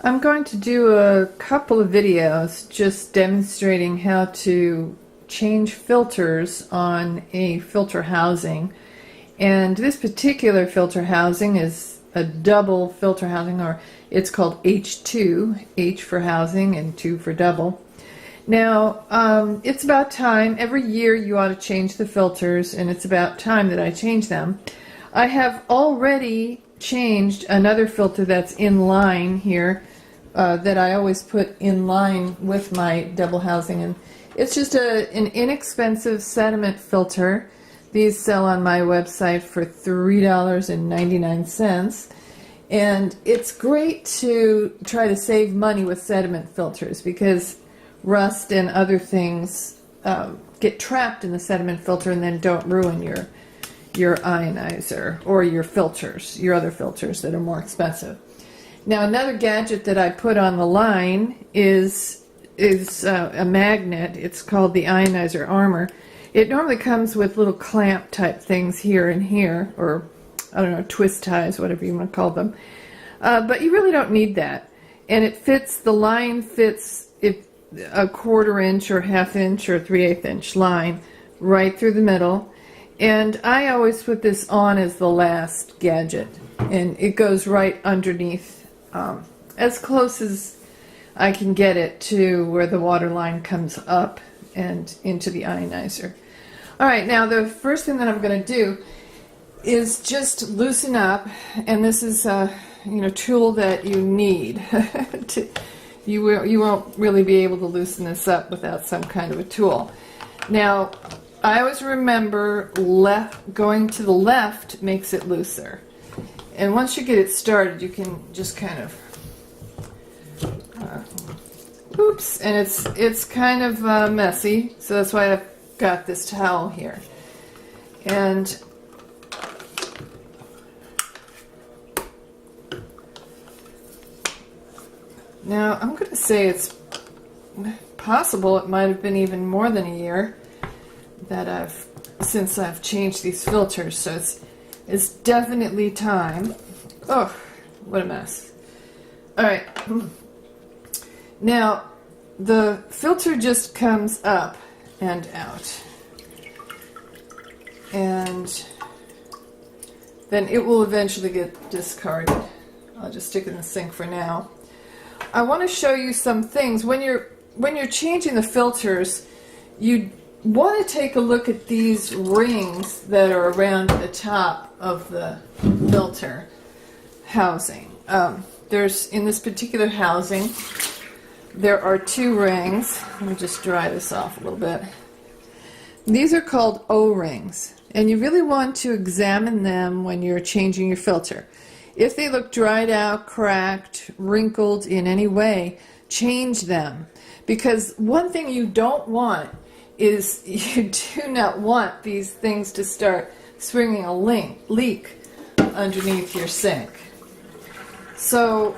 I'm going to do a couple of videos just demonstrating how to change filters on a filter housing. And this particular filter housing is a double filter housing, or it's called H2, H for housing and 2 for double. Now, it's about time. Every year you ought to change the filters, and it's about time that I change them. I have already changed another filter that's in line here, that I always put in line with my double housing, and it's just an inexpensive sediment filter. These sell on my website for $3.99, and it's great to try to save money with sediment filters because rust and other things get trapped in the sediment filter and then don't ruin your ionizer or your filters, your other filters that are more expensive. Now, another gadget that I put on the line is a magnet. It's called the ionizer armor. It normally comes with little clamp type things here and here, or I don't know, twist ties, whatever you want to call them. But you really don't need that. And it fits, the line fits a 1/4 inch or 1/2 inch or 3/8 inch line right through the middle. And I always put this on as the last gadget, and it goes right underneath, as close as I can get it to where the water line comes up and into the ionizer. Alright, now the first thing that I'm going to do is just loosen up, and this is a tool that you need. You won't really be able to loosen this up without some kind of a tool. Now, I always remember going to the left makes it looser. And once you get it started, you can just kind of, oops, and it's kind of messy, so that's why I've got this towel here. And now I'm going to say it's possible it might have been even more than a year that since I've changed these filters, so it's definitely time. Oh, what a mess. Alright, now the filter just comes up and out, and then it will eventually get discarded. I'll just stick it in the sink for now. I want to show you some things. When you're changing the filters, you want to take a look at these rings that are around the top of the filter housing. There's, in this particular housing, there are 2 rings. Let me just dry this off a little bit. These are called O-rings, and you really want to examine them when you're changing your filter. If they look dried out, cracked, wrinkled in any way, change them. Because one thing you don't want is you do not want these things to start springing a leak underneath your sink. So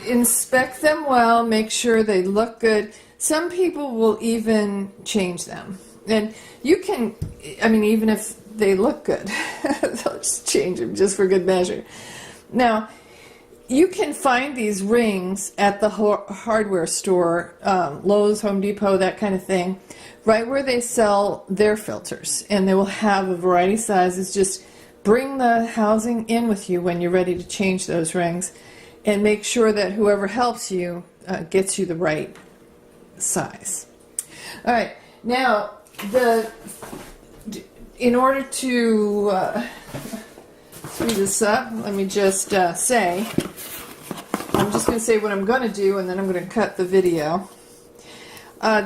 inspect them well, make sure they look good. Some people will even change them. And you can, even if they look good, they'll just change them just for good measure. Now, you can find these rings at the hardware store, Lowe's, Home Depot, that kind of thing, right where they sell their filters. And they will have a variety of sizes. Just bring the housing in with you when you're ready to change those rings, and make sure that whoever helps you gets you the right size. Alright, now, in order to speed this up, let me just say, I'm just going to say what I'm going to do, and then I'm going to cut the video.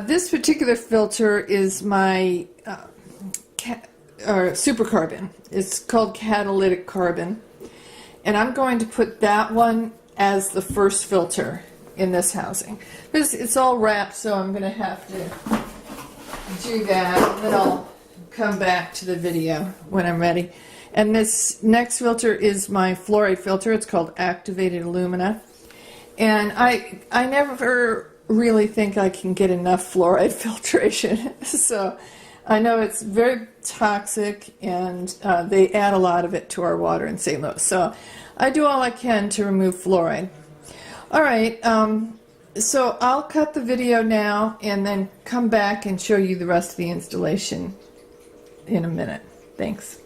This particular filter is my supercarbon. It's called catalytic carbon, and I'm going to put that one as the first filter in this housing. It's all wrapped, so I'm going to have to do that, and then I'll come back to the video when I'm ready. And this next filter is my fluoride filter. It's called activated alumina. And I never really think I can get enough fluoride filtration. So I know it's very toxic, and they add a lot of it to our water in St. Louis. So I do all I can to remove fluoride. All right, so I'll cut the video now and then come back and show you the rest of the installation in a minute. Thanks.